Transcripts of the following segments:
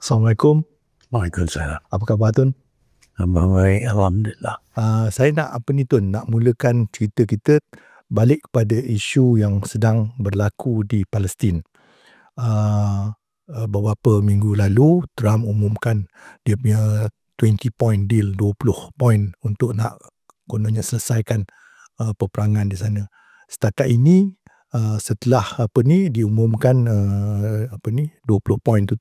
Assalamualaikum. Waalaikumsalam. Apa khabar Tun? Baik, Alhamdulillah. Saya nak nak mulakan cerita kita balik kepada isu yang sedang berlaku di Palestin. Beberapa minggu lalu Trump umumkan dia punya 20 point deal, 20 point untuk nak kononnya selesaikan peperangan di sana. Setakat ini setelah diumumkan 20 point tu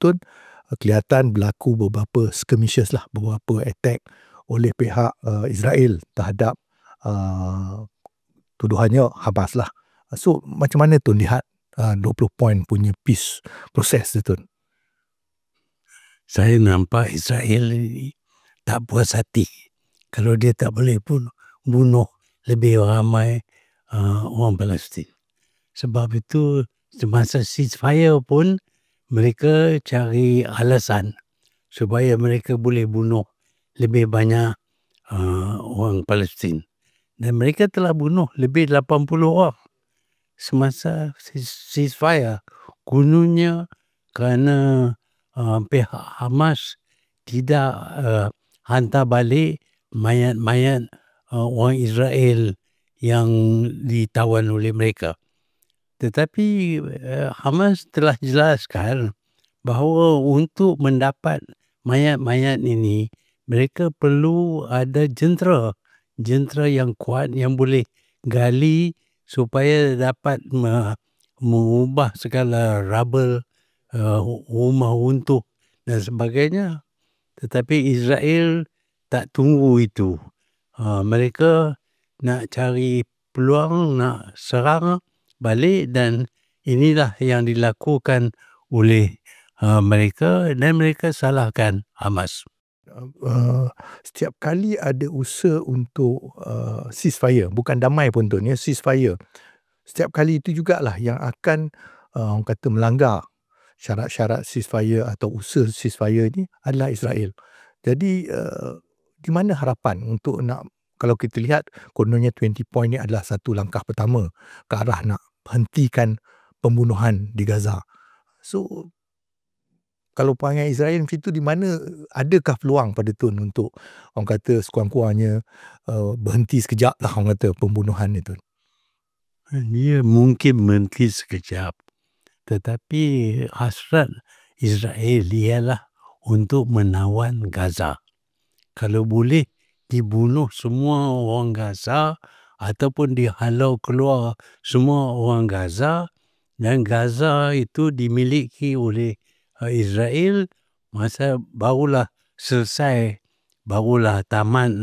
kelihatan berlaku beberapa skirmishes lah, beberapa attack oleh pihak Israel terhadap tuduhannya Hamas lah. So macam mana tu lihat 20 point punya peace proses tu? Saya nampak Israel ini tak puas hati kalau dia tak boleh pun bunuh lebih ramai orang Palestin. Sebab itu semasa ceasefire pun mereka cari alasan supaya mereka boleh bunuh lebih banyak orang Palestin. Dan mereka telah bunuh lebih 80 orang semasa ceasefire. Kononnya kerana pihak Hamas tidak hantar balik mayat-mayat orang Israel yang ditawan oleh mereka. Tetapi Hamas telah jelaskan bahawa untuk mendapat mayat-mayat ini mereka perlu ada jentera yang kuat yang boleh gali supaya dapat mengubah segala rubble rumah runtuh dan sebagainya. Tetapi Israel tak tunggu itu. Mereka nak cari peluang, nak serang balik, dan inilah yang dilakukan oleh mereka, dan mereka salahkan Hamas. Setiap kali ada usaha untuk ceasefire, bukan damai pun tu, ceasefire. Setiap kali itu jugalah yang akan orang kata melanggar syarat-syarat ceasefire atau usaha ceasefire ini adalah Israel. Jadi di mana harapan untuk nak, kalau kita lihat kononnya 20 point ini adalah satu langkah pertama ke arah nak hentikan pembunuhan di Gaza. So kalau perangai Israel macam itu, di mana adakah peluang pada Tun untuk orang kata sekurang-kurangnya berhenti sekejap lah orang kata pembunuhan itu? Dia mungkin berhenti sekejap, tetapi hasrat Israel ialah untuk menawan Gaza. Kalau boleh dibunuh semua orang Gaza ataupun dihalau keluar semua orang Gaza, dan Gaza itu dimiliki oleh Israel, masa barulah selesai, barulah tamat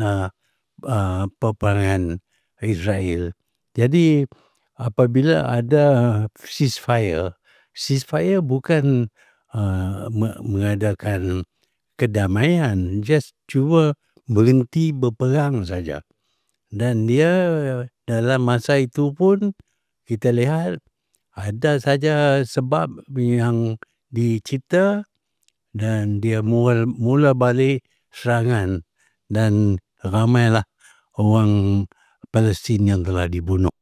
peperangan Israel. Jadi apabila ada ceasefire bukan mengadakan kedamaian, just cuba berhenti berperang saja. Dan dia dalam masa itu pun kita lihat ada saja sebab yang dicipta dan dia mula balik serangan, dan ramailah orang Palestin yang telah dibunuh.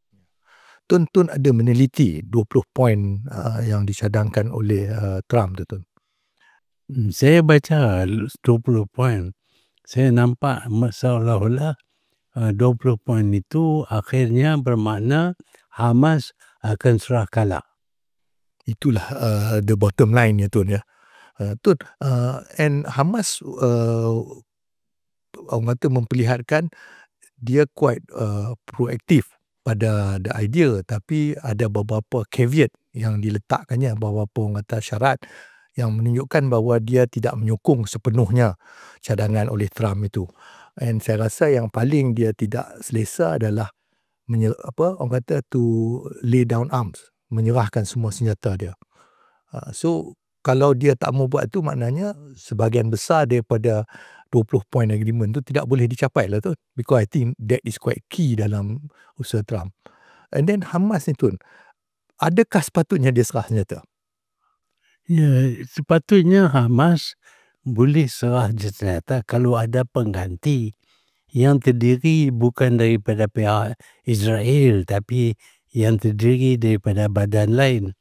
Tun ada meneliti 20 point yang dicadangkan oleh Trump tu Tun? Saya baca 20 point. Saya nampak seolah-olah 20 point itu akhirnya bermakna Hamas akan serah kalah. Itulah the bottom line ya Tun ya. Tun, and Hamas orang kata memperlihatkan dia quite proaktif pada the idea, tapi ada beberapa caveat yang diletakkannya, beberapa orang kata syarat yang menunjukkan bahawa dia tidak menyokong sepenuhnya cadangan oleh Trump itu. And saya rasa yang paling dia tidak selesa adalah orang kata to lay down arms, menyerahkan semua senjata dia. So kalau dia tak mau buat tu, maknanya sebahagian besar daripada 20 point agreement tu tidak boleh dicapai lah tu. Because I think that is quite key dalam usaha Trump. And then Hamas ni Tun, adakah sepatutnya dia serah senjata? Ya, sepatutnya Hamas boleh serah senjata kalau ada pengganti yang terdiri bukan daripada pihak Israel, tapi yang terdiri daripada badan lain.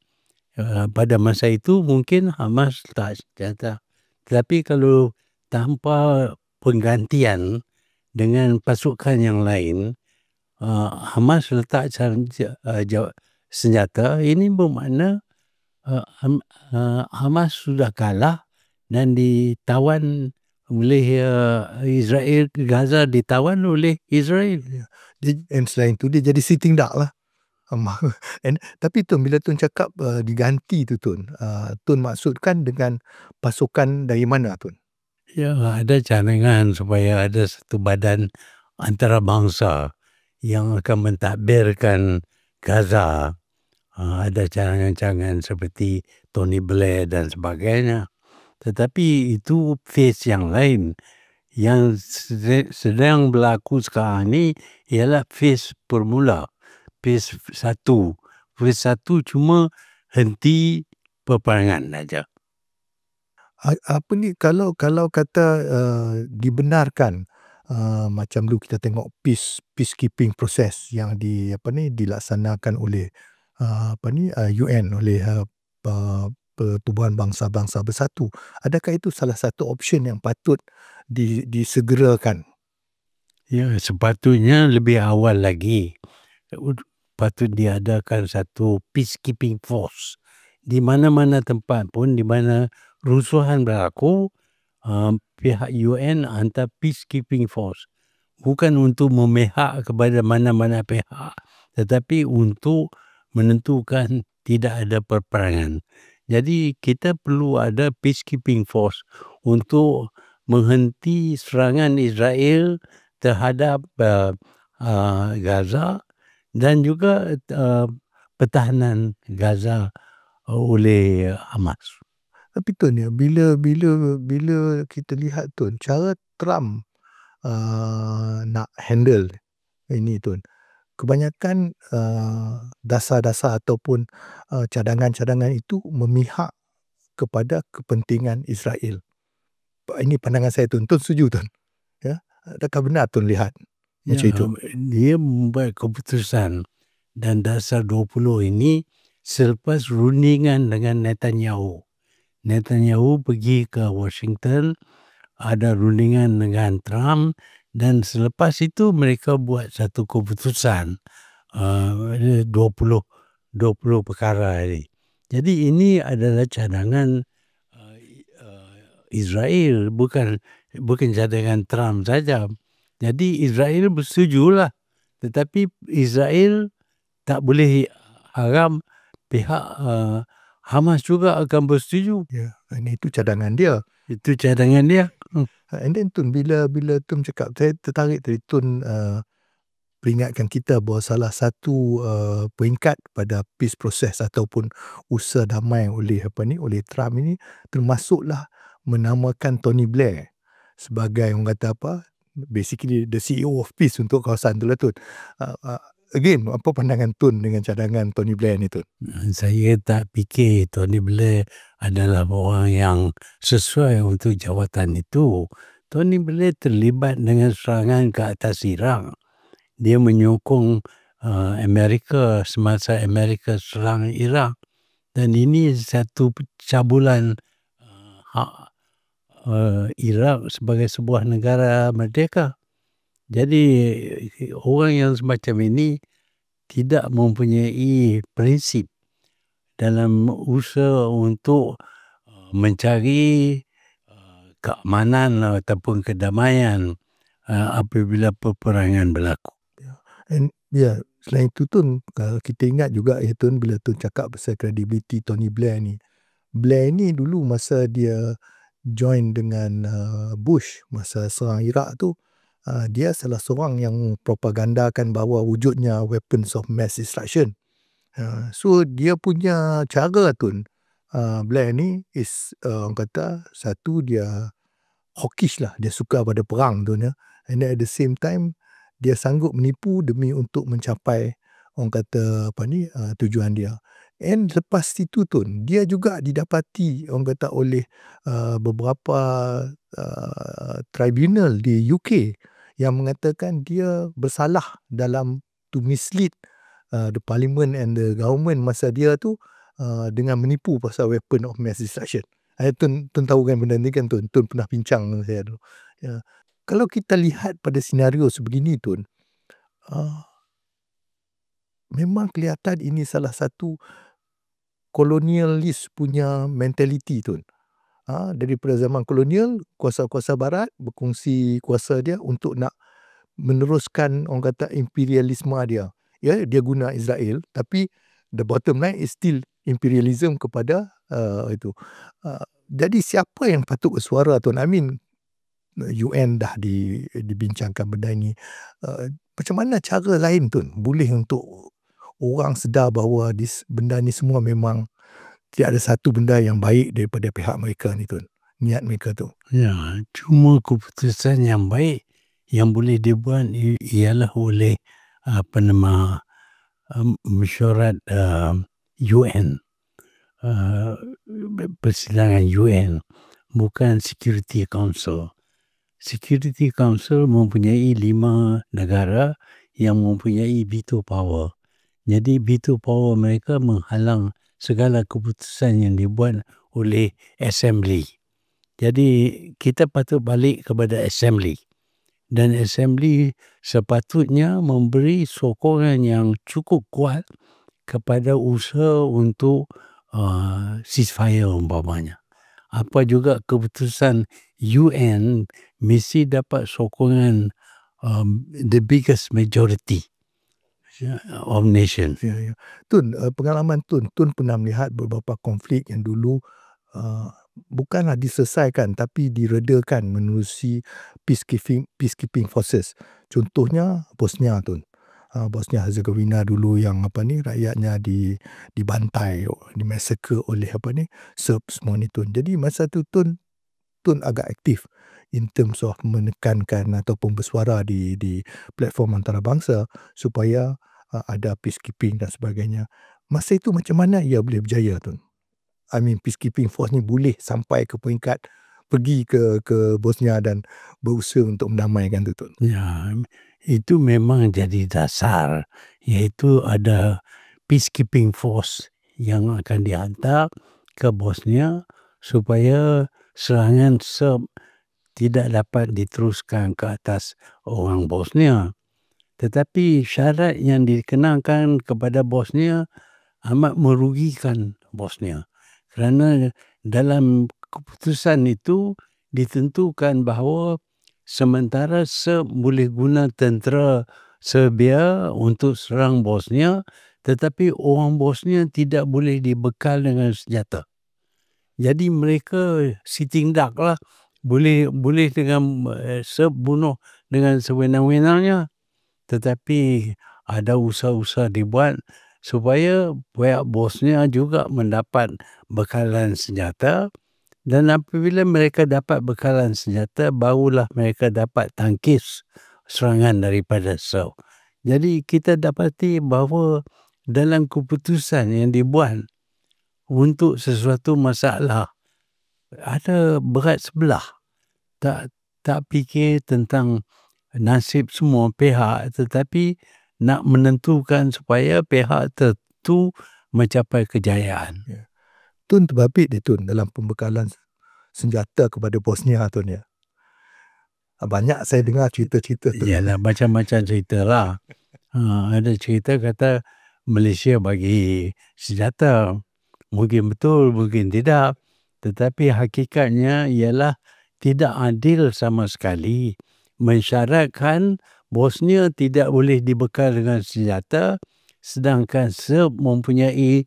Pada masa itu mungkin Hamas tak senjata. Tetapi kalau tanpa penggantian dengan pasukan yang lain, Hamas letak senjata, ini bermakna Hamas sudah kalah dan ditawan oleh Israel. Gaza ditawan oleh Israel. And selain tu dia jadi sitting duck lah. And, tapi Tun, bila Tun cakap diganti tu Tun, Tun maksudkan dengan pasukan dari mana Tun? Ya, ada cadangan supaya ada satu badan antarabangsa yang akan mentadbirkan Gaza. Ada cadangan-cadangan seperti Tony Blair dan sebagainya. Tetapi itu phase yang lain. Yang sedang berlaku sekarang ni ialah phase permula. Phase 1. Phase 1 cuma henti peperangan saja. Apa ni, kalau kata dibenarkan, macam dulu kita tengok peacekeeping proses yang dilaksanakan oleh UN, oleh Pertubuhan Bangsa-Bangsa Bersatu. Adakah itu salah satu option yang patut disegerakan? Ya, sepatutnya lebih awal lagi. Patut diadakan satu peacekeeping force. Di mana-mana tempat pun, di mana rusuhan berlaku, pihak UN hantar peacekeeping force. Bukan untuk memihak kepada mana-mana pihak, tetapi untuk menentukan tidak ada perperangan. Jadi kita perlu ada peacekeeping force untuk menghenti serangan Israel terhadap Gaza dan juga pertahanan Gaza oleh Hamas. Tapi Tun, ya, bila kita lihat Tun, cara Trump nak handle ini Tun, kebanyakan dasar-dasar ataupun cadangan-cadangan itu memihak kepada kepentingan Israel. Ini pandangan saya Tun. Tun setuju Tun? Ya? Adakah benar Tun lihat macam itu? Dia membuat keputusan dan dasar 20 ini selepas rundingan dengan Netanyahu. Netanyahu pergi ke Washington, ada rundingan dengan Trump, dan selepas itu mereka buat satu keputusan 20 perkara ini. Jadi ini adalah cadangan Israel, bukan cadangan Trump saja. Jadi Israel bersetujulah, tetapi Israel tak boleh harap pihak Hamas juga akan bersetuju. Ya, ini itu cadangan dia. Itu cadangan dia. And then Tun, bila Tun cakap, saya tertarik dari Tun peringatkan kita bahawa salah satu peringkat pada peace process ataupun usaha damai oleh Trump ini termasuklah menamakan Tony Blair sebagai orang kata basically the CEO of peace untuk kawasan tu lah Tun. Again, apa pandangan Tun dengan cadangan Tony Blair ni Tun? Saya tak fikir Tony Blair adalah orang yang sesuai untuk jawatan itu. Tony Blair terlibat dengan serangan ke atas Iraq. Dia menyokong Amerika semasa Amerika serang Iraq. Dan ini satu cabulan Iraq sebagai sebuah negara merdeka. Jadi orang yang semacam ini tidak mempunyai prinsip dalam usaha untuk mencari keamanan ataupun kedamaian apabila peperangan berlaku. And selain itu Tun, kalau kita ingat juga ya Tun, bila Tun cakap pasal kredibiliti Tony Blair ni. Blair ni dulu masa dia join dengan Bush masa serang Iraq tu, dia salah seorang yang propagandakan bahawa wujudnya weapons of mass destruction. So dia punya cara Tun, Blair ni orang kata satu, dia hawkish lah, dia suka pada perang Tun, ya. And then at the same time dia sanggup menipu demi untuk mencapai orang kata tujuan dia. And lepas itu Tun, dia juga didapati orang kata oleh beberapa tribunal di UK yang mengatakan dia bersalah dalam to mislead the parliament and the government masa dia tu dengan menipu pasal weapon of mass destruction. Tun tahu kan benda ni kan Tun pernah bincang dengan saya dulu. Ya. Kalau kita lihat pada senario sebegini Tun, uh, memang kelihatan ini salah satu kolonialis punya mentaliti Tun. Daripada zaman kolonial, kuasa-kuasa barat berkongsi kuasa dia untuk nak meneruskan orang kata imperialisme dia. Ya, dia guna Israel, tapi the bottom line is still imperialism kepada itu. Jadi siapa yang patut bersuara Tuan? I mean, UN dah dibincangkan benda ini. Macam mana cara lain Tun boleh untuk orang sedar bahawa benda ni semua memang tidak ada satu benda yang baik daripada pihak mereka ni Tun. Niat mereka tu. Ya, cuma keputusan yang baik yang boleh dibuat ialah oleh mesyuarat UN, persidangan UN, bukan Security Council. Security Council mempunyai 5 negara yang mempunyai veto power. Jadi veto power mereka menghalang segala keputusan yang dibuat oleh Assembly. Jadi kita patut balik kepada Assembly. Dan Assembly sepatutnya memberi sokongan yang cukup kuat kepada usaha untuk ceasefire umpamanya. Apa juga keputusan UN mesti dapat sokongan the biggest majority of nations. Ya. Tun, pengalaman Tun pernah melihat beberapa konflik yang dulu bukanlah diselesaikan tapi diredakan menerusi peacekeeping forces. Contohnya Bosnia Tun. Bosnia Herzegovina dulu yang rakyatnya dibantai, dimassacre oleh Serb semua ni Tun. Jadi masa tu Tun agak aktif in terms of menekankan ataupun bersuara di platform antarabangsa supaya ada peacekeeping dan sebagainya. Masa itu macam mana ia boleh berjaya Tun? I mean, peacekeeping force ni boleh sampai ke peringkat pergi ke Bosnia dan berusaha untuk mendamaikan tu Tun. Ya, itu memang jadi dasar, iaitu ada peacekeeping force yang akan dihantar ke Bosnia supaya serangan Serb tidak dapat diteruskan ke atas orang Bosnia. Tetapi syarat yang dikenakan kepada Bosnia amat merugikan Bosnia. Kerana dalam keputusan itu ditentukan bahawa sementara Serb boleh guna tentera Serbia untuk serang Bosnia, tetapi orang Bosnia tidak boleh dibekal dengan senjata. Jadi mereka sitting duck lah. Boleh dengan Serb bunuh dengan sewenang-wenangnya. Tetapi ada usaha-usaha dibuat supaya pihak Bosnia juga mendapat bekalan senjata, dan apabila mereka dapat bekalan senjata barulah mereka dapat tangkis serangan daripada Serb. Jadi kita dapati bahawa dalam keputusan yang dibuat untuk sesuatu masalah ada berat sebelah. Tak fikir tentang nasib semua pihak, tetapi nak menentukan supaya pihak tertentu mencapai kejayaan. Ya. Tun terbabit dia Tun dalam pembekalan senjata kepada Bosnia Tun ya. Banyak saya dengar cerita-cerita tu. Yalah, macam-macam cerita lah. Ada cerita kata Malaysia bagi senjata. Mungkin betul, mungkin tidak. Tetapi hakikatnya ialah tidak adil sama sekali. Mensyaratkan Bosnia tidak boleh dibekal dengan senjata, sedangkan Serb mempunyai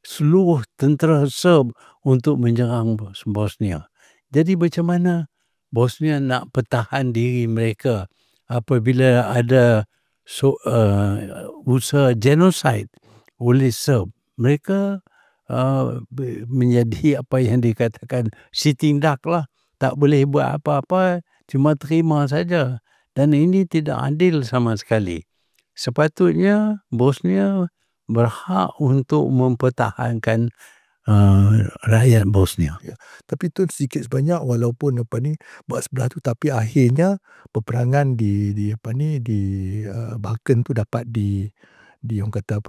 seluruh tentera Serb untuk menyerang Bosnia. Jadi macam mana Bosnia nak pertahan diri mereka apabila ada usaha genocide oleh Serb? Mereka menjadi apa yang dikatakan sitting duck lah. Tak boleh buat apa-apa, cuma terima saja. Dan ini tidak adil sama sekali. Sepatutnya Bosnia berhak untuk mempertahankan rakyat Bosnia. Ya. Tapi tu sedikit sebanyak walaupun buat sebelah tu, tapi akhirnya peperangan di Balkan tu dapat orang kata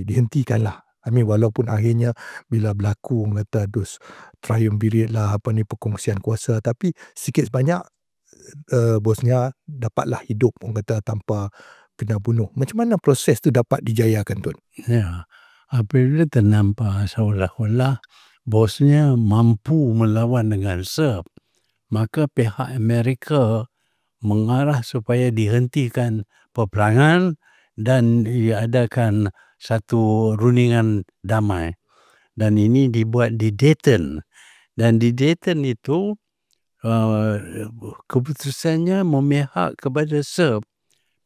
dihentikan lah. I mean walaupun akhirnya bila berlaku orang kata those triumvirate lah, perkongsian kuasa, tapi sikit sebanyak bosnya dapatlah hidup orang kata tanpa kena bunuh. Macam mana proses tu dapat dijayakan, Tun? Ya, apabila ternampak seolah-olah bosnya mampu melawan dengan Serb, maka pihak Amerika mengarah supaya dihentikan peperangan dan diadakan satu rundingan damai. Dan ini dibuat di Dayton. Dan di Dayton itu keputusannya memihak kepada Serb.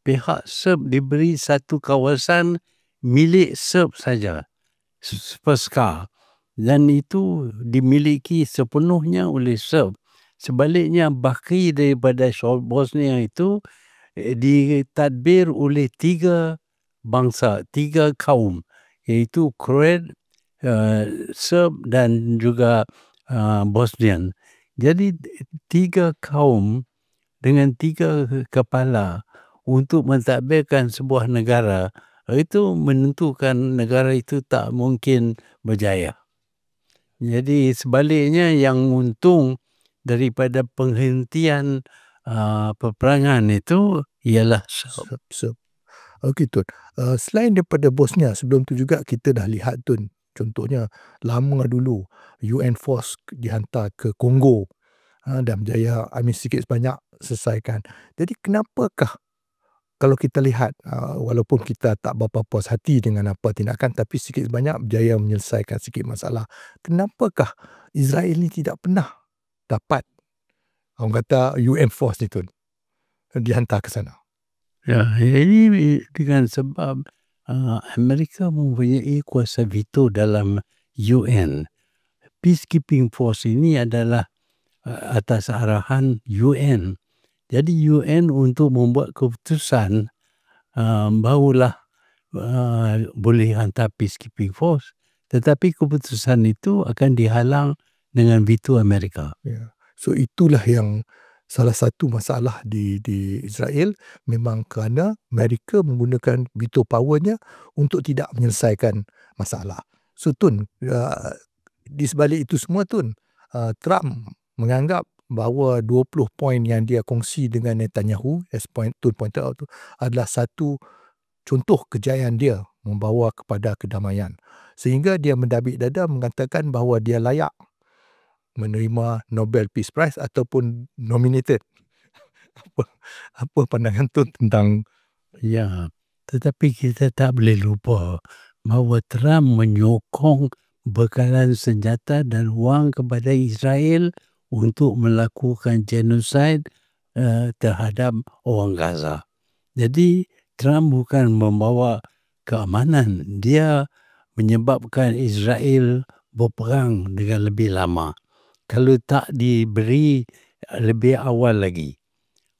Pihak Serb diberi satu kawasan milik Serb saja, Sprska, dan itu dimiliki sepenuhnya oleh Serb. Sebaliknya baki daripada Bosnia itu ditadbir oleh 3 bangsa, 3 kaum, iaitu Kroat, Serb dan juga Bosnian. Jadi 3 kaum dengan 3 kepala untuk mentadbirkan sebuah negara, itu menentukan negara itu tak mungkin berjaya. Jadi sebaliknya yang untung daripada penghentian peperangan itu ialah Serb. Okey, Tun. Selain daripada Bosnia, sebelum tu juga kita dah lihat, Tun, contohnya lama dulu UN Force dihantar ke Kongo dan berjaya, sikit sebanyak selesaikan. Jadi kenapakah kalau kita lihat, walaupun kita tak berapa puas hati dengan apa tindakan, tapi sikit sebanyak berjaya menyelesaikan sikit masalah. Kenapakah Israel ni tidak pernah dapat, orang kata, UN Force ni, Tun, dihantar ke sana? Ya, ini dengan sebab Amerika mempunyai kuasa veto dalam UN. Peacekeeping Force ini adalah atas arahan UN. Jadi UN untuk membuat keputusan barulah boleh hantar Peacekeeping Force. Tetapi keputusan itu akan dihalang dengan veto Amerika. Ya. So itulah yang salah satu masalah di Israel, memang kerana Amerika menggunakan veto powernya untuk tidak menyelesaikan masalah. So, Tun, di sebalik itu semua, Tun, Trump menganggap bahawa 20 poin yang dia kongsi dengan Netanyahu, as Tun pointed out tu, adalah satu contoh kejayaan dia membawa kepada kedamaian. Sehingga dia mendabik dada mengatakan bahawa dia layak menerima Nobel Peace Prize ataupun nominated. Apa pandangan Tun tentang? Ya, tetapi kita tak boleh lupa bahawa Trump menyokong bekalan senjata dan wang kepada Israel untuk melakukan genosid terhadap orang Gaza. Jadi Trump bukan membawa keamanan, dia menyebabkan Israel berperang dengan lebih lama. Kalau tak diberi lebih awal lagi.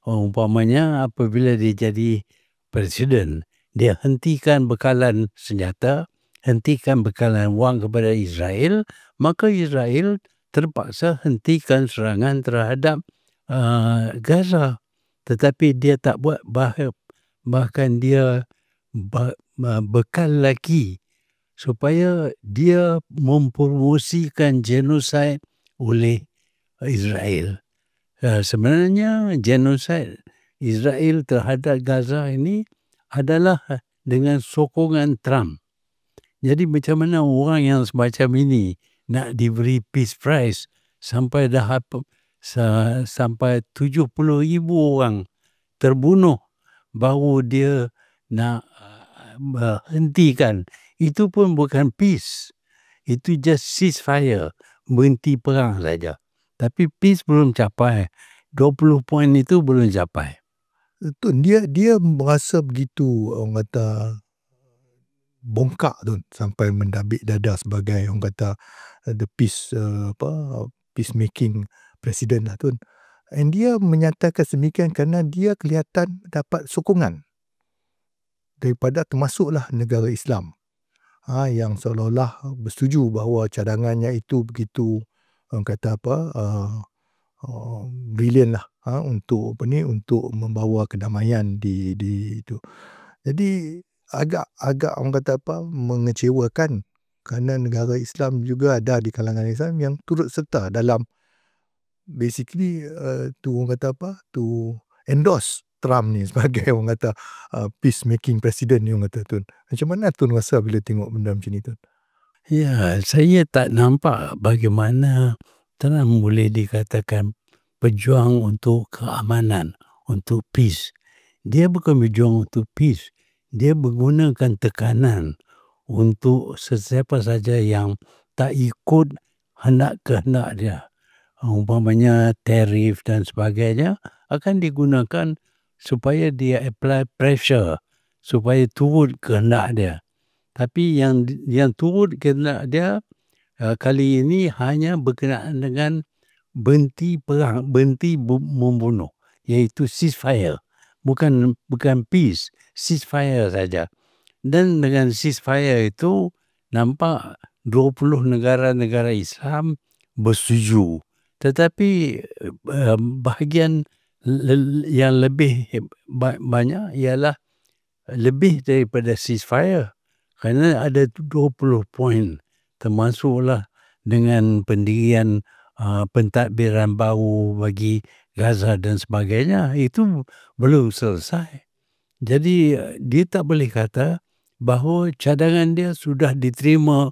Umpamanya apabila dia jadi presiden, dia hentikan bekalan senjata, hentikan bekalan wang kepada Israel, maka Israel terpaksa hentikan serangan terhadap Gaza. Tetapi dia tak buat, bahkan dia bekal lagi supaya dia mempromosikan genosid oleh Israel. Sebenarnya genosid Israel terhadap Gaza ini adalah dengan sokongan Trump. Jadi macam mana orang yang semacam ini nak diberi Peace Prize sampai sampai 70,000 orang terbunuh baru dia nak hentikan. Itu pun bukan peace. Itu just ceasefire, berhenti perang saja. Tapi peace belum capai. 20 poin itu belum capai. Tun, dia merasa begitu, orang kata, bongkak, Tun, sampai mendabik dada sebagai, orang kata, the peacemaking president lah, Tun. And dia menyatakan sedemikian kerana dia kelihatan dapat sokongan daripada termasuklah negara Islam yang seolah-olah bersetuju bahawa cadangannya itu begitu, orang kata brilliant lah untuk membawa kedamaian di itu. Jadi agak orang kata mengecewakan kerana negara Islam juga ada di kalangan Islam yang turut serta dalam basically tu orang kata apa, to endorse Trump ni sebagai orang kata peacemaking president ni orang kata Tun. Macam mana Tun rasa bila tengok benda macam ni Tun? Ya, saya tak nampak bagaimana Trump boleh dikatakan pejuang untuk keamanan, untuk peace. Dia bukan berjuang untuk peace. Dia menggunakan tekanan untuk sesiapa saja yang tak ikut kehendak dia. Umpamanya tarif dan sebagainya akan digunakan supaya dia apply pressure, supaya turut kehendak dia. Tapi yang turut kehendak dia kali ini hanya berkenaan dengan berhenti perang, berhenti membunuh, iaitu ceasefire. Bukan peace, ceasefire saja. Dan dengan ceasefire itu nampak 20 negara-negara Islam bersetuju. Tetapi bahagian yang lebih banyak ialah lebih daripada ceasefire. Kerana ada 20 poin, termasuklah dengan pendirian pentadbiran baru bagi Gaza dan sebagainya, itu belum selesai. Jadi dia tak boleh kata bahawa cadangan dia sudah diterima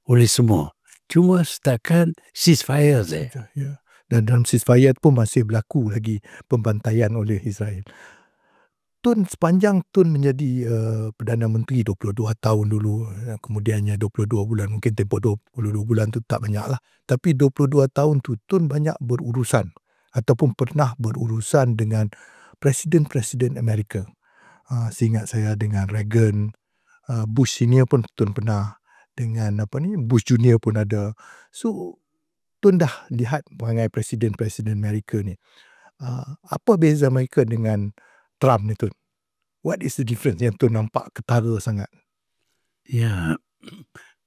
oleh semua. Cuma setakat ceasefire saja. Ya. Dan dalam ceasefire pun masih berlaku lagi pembantaian oleh Israel. Tun sepanjang Tun menjadi Perdana Menteri 22 tahun dulu, kemudiannya 22 bulan, mungkin tempoh 22 bulan tu tak banyak lah. Tapi 22 tahun tu Tun banyak berurusan ataupun pernah berurusan dengan Presiden-Presiden Amerika. Seingat saya dengan Reagan, Bush Senior pun Tun pernah, dengan Bush Junior pun ada. So Tun dah lihat perangai Presiden-Presiden Amerika ni. Apa beza mereka dengan Trump ni Tun? What is the difference yang Tun nampak ketara sangat? Ya,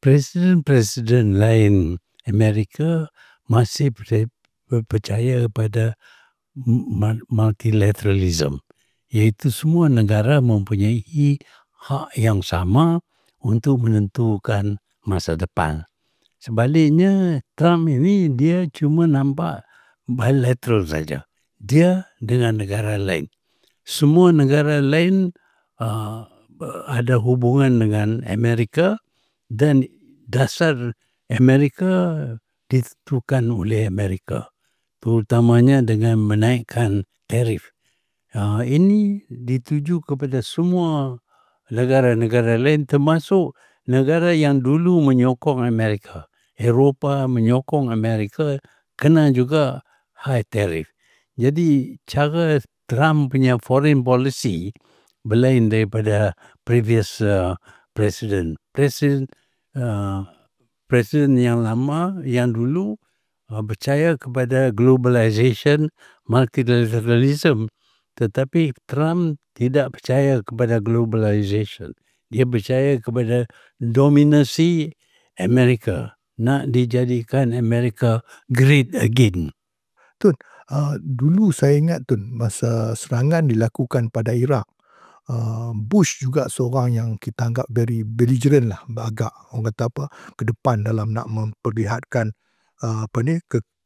presiden-presiden lain Amerika masih percaya pada multilateralism, iaitu semua negara mempunyai hak yang sama untuk menentukan masa depan. Sebaliknya Trump ini dia cuma nampak bilateral saja. Dia dengan negara lain. Semua negara lain ada hubungan dengan Amerika dan dasar Amerika ditentukan oleh Amerika, terutamanya dengan menaikkan tarif. Ini dituju kepada semua negara-negara lain, termasuk negara yang dulu menyokong Amerika. Eropah menyokong Amerika, kena juga high tarif. Jadi cara Trump punya foreign policy berlain daripada previous president. Presiden yang lama, yang dulu percaya kepada globalization, multilateralism. Tetapi Trump tidak percaya kepada globalization. Dia percaya kepada dominasi Amerika. Nak dijadikan Amerika great again. Tun, dulu saya ingat Tun, masa serangan dilakukan pada Iraq, Bush juga seorang yang kita anggap very belligerent lah, agak orang kata apa, ke depan dalam nak memperlihatkan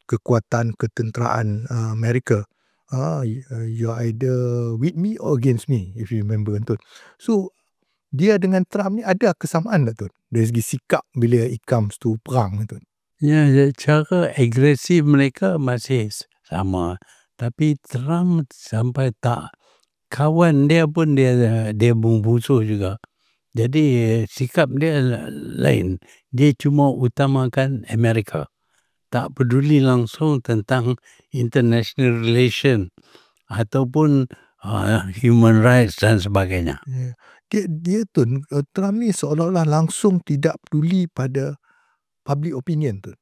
kekuatan ketenteraan Amerika. You're either with me or against me, if you remember Tun. So dia dengan Trump ni ada kesamaan tak Tun? Dari segi sikap bila it comes to perang Tun. Ya, cara agresif mereka masih sama. Tapi Trump sampai tak, kawan dia pun dia membusuh juga. Jadi sikap dia lain. Dia cuma utamakan Amerika. Tak peduli langsung tentang international relation ataupun human rights dan sebagainya. Yeah. Dia Tun, Trump ni seolah-olah langsung tidak peduli pada public opinion Tun.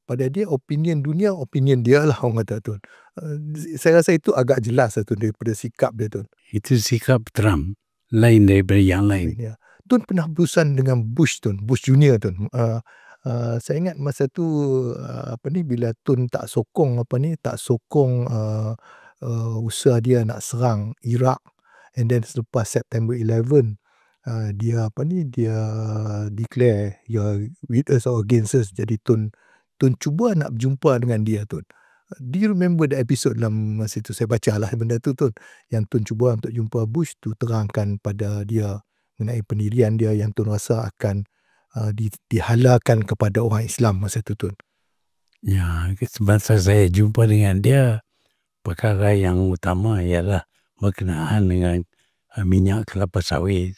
Pada dia opinion dunia, opinion dia lah orang kata Tun. Saya rasa itu agak jelas Tun daripada sikap dia Tun. Itu sikap Trump, lain daripada yang lain. Ya. Tun pernah berurusan dengan Bush Tun, Bush Junior Tun. Saya ingat masa tu bila Tun tak sokong usaha dia nak serang Iraq, and then selepas September 11 dia dia declare you're with us or against us. Jadi Tun cuba nak berjumpa dengan dia, Tun. Do you remember the episode dalam masa itu? Saya bacalah benda tu, Tun. Yang Tun cuba untuk jumpa Bush tu, terangkan pada dia mengenai pendirian dia yang Tun rasa akan dihalalkan kepada orang Islam masa itu, Tun. Ya, semasa saya jumpa dengan dia, perkara yang utama ialah berkenaan dengan minyak kelapa sawit.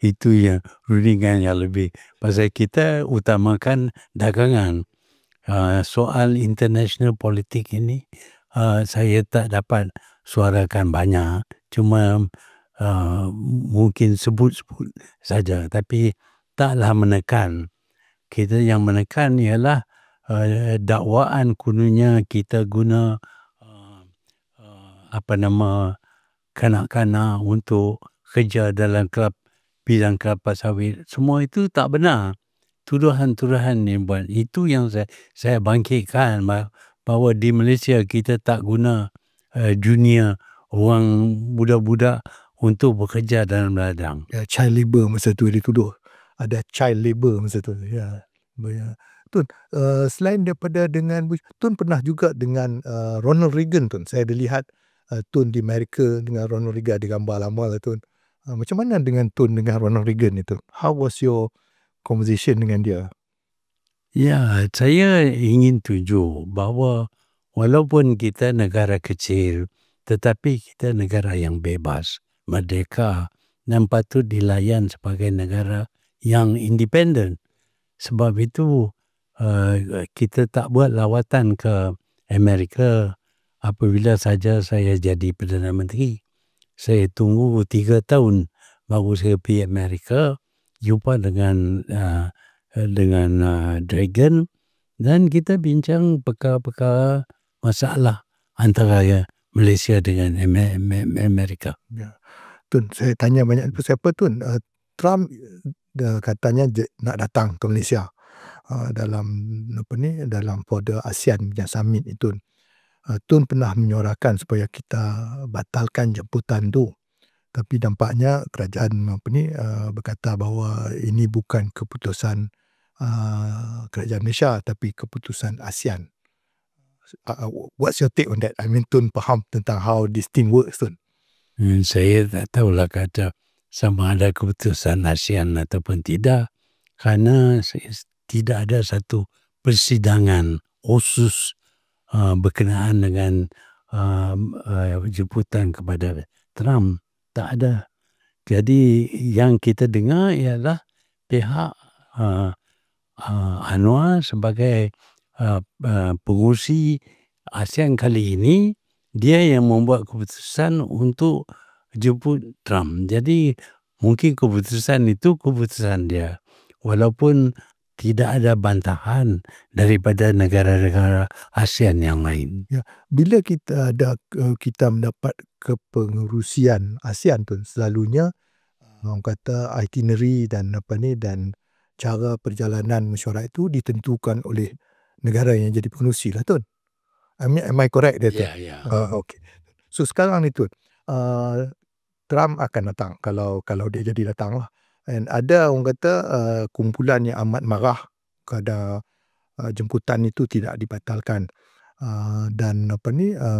Itu yang rundingan yang lebih. Pasal kita utamakan dagangan. Soal international politik ini saya tak dapat suarakan banyak. Cuma mungkin sebut-sebut saja. Tapi taklah menekan. Kita yang menekan ialah dakwaan kononnya kita guna kanak-kanak untuk kerja dalam bidang kelapa sawit. Semua itu tak benar. Tuduhan-tuduhan yang buat. Itu yang saya bangkitkan bahawa di Malaysia kita tak guna dunia orang budak-budak untuk bekerja dalam ladang. Ya, child labour masa tu dia tuduh. Ada child labour masa tu. Ya. Tun, selain daripada dengan Bush, Tun pernah juga dengan Ronald Reagan, Tun. Saya ada lihat Tun di Amerika dengan Ronald Reagan, ada gambar lama lah, Tun. Macam mana dengan Tun dengan Ronald Reagan itu? How was your conversation dengan dia? Ya, saya ingin tunjuk bahawa walaupun kita negara kecil, tetapi kita negara yang bebas, merdeka, dan patut dilayan sebagai negara yang independen. Sebab itu kita tak buat lawatan ke Amerika apabila saja saya jadi Perdana Menteri. Saya tunggu 3 tahun baru saya pergi Amerika, jumpa dengan Reagan, dan kita bincang perkara-perkara masalah antara Malaysia dengan Amerika. Ya. Tun, saya tanya banyak siapa, Tun. Trump katanya nak datang ke Malaysia dalam dalam pada ASEAN punya summit itu. Tun pernah menyuarakan supaya kita batalkan jemputan tu. Tapi nampaknya kerajaan berkata bahawa ini bukan keputusan kerajaan Malaysia tapi keputusan ASEAN. What's your take on that? I mean, Tun faham tentang how this thing works, Tun. Saya tak tahulah kata sama ada keputusan ASEAN ataupun tidak, kerana tidak ada satu persidangan khusus berkenaan dengan jemputan kepada Trump. Tak ada. Jadi yang kita dengar ialah pihak Anwar sebagai pengurusi ASEAN kali ini, dia yang membuat keputusan untuk jemput Trump. Jadi mungkin keputusan itu keputusan dia. Walaupun tidak ada bantahan daripada negara-negara ASEAN yang lain. Ya, bila kita mendapat kepengurusian ASEAN, tu selalunya orang kata itinerary dan dan cara perjalanan mesyuarat itu ditentukan oleh negara yang jadi pengerusi lah, Tun. Am I correct there, Tun? Ya. Okay. So sekarang ni, Tun, Trump akan datang kalau dia jadi datang lah. And ada orang kata kumpulan yang amat marah kepada jemputan itu tidak dibatalkan. Dan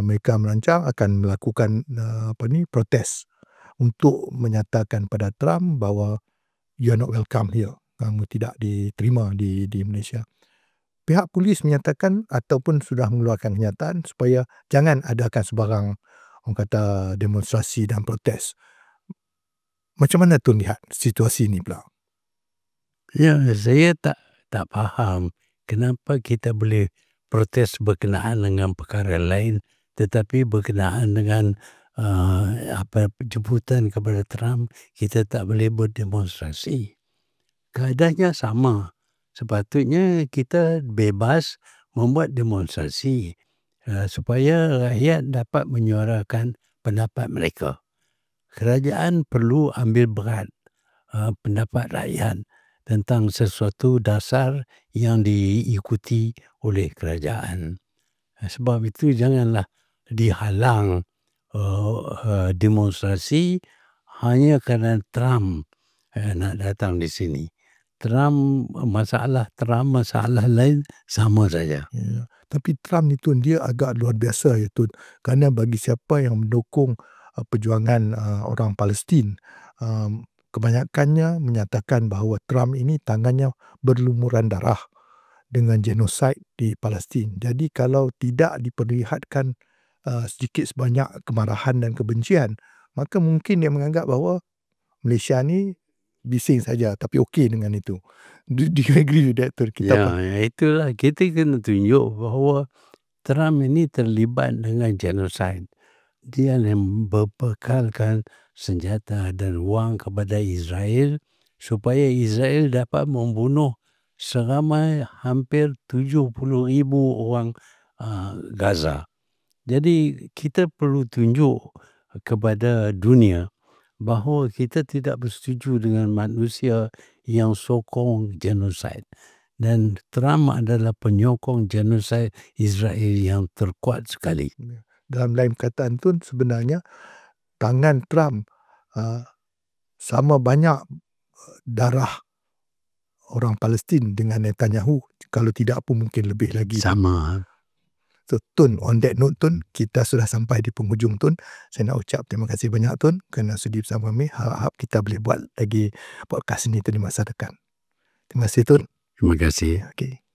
mereka merancang akan melakukan protes untuk menyatakan pada Trump bahawa you are not welcome here. Kamu tidak diterima di Malaysia. Pihak polis menyatakan ataupun sudah mengeluarkan kenyataan supaya jangan adakan sebarang orang kata demonstrasi dan protes. Macam mana Tun lihat situasi ini pula? Ya, saya tak faham kenapa kita boleh protes berkenaan dengan perkara lain, tetapi berkenaan dengan jemputan kepada Trump, kita tak boleh berdemonstrasi. Keadaannya sama. Sepatutnya kita bebas membuat demonstrasi supaya rakyat dapat menyuarakan pendapat mereka. Kerajaan perlu ambil berat pendapat rakyat tentang sesuatu dasar yang diikuti oleh kerajaan. Sebab itu janganlah dihalang demonstrasi hanya kerana Trump nak datang di sini. Trump masalah lain sama saja. Ya. Tapi Trump ni Tun, dia agak luar biasa ya Tun. Kerana bagi siapa yang mendukung perjuangan orang Palestin, kebanyakannya menyatakan bahawa Trump ini tangannya berlumuran darah dengan genosid di Palestin. Jadi kalau tidak diperlihatkan sedikit sebanyak kemarahan dan kebencian, maka mungkin dia menganggap bahawa Malaysia ni bising saja tapi okey dengan itu. Do you agree with that Tun? Ya, itulah kita kena tunjuk bahawa Trump ini terlibat dengan genosid. Dia yang berbekalkan senjata dan wang kepada Israel supaya Israel dapat membunuh seramai hampir 70,000 orang Gaza. Jadi kita perlu tunjuk kepada dunia bahawa kita tidak bersetuju dengan manusia yang sokong genosid. Dan Trump adalah penyokong genosid Israel yang terkuat sekali. Dalam lain perkataan Tun, sebenarnya tangan Trump sama banyak darah orang Palestin dengan Netanyahu, kalau tidak pun mungkin lebih lagi. Sama. So Tun, on that note Tun, kita sudah sampai di penghujung Tun. Saya nak ucap terima kasih banyak Tun kerana sudi bersama kami. Harap kita boleh buat lagi podcast ini Tun di masa depan. Terima kasih Tun. Terima kasih. Okay.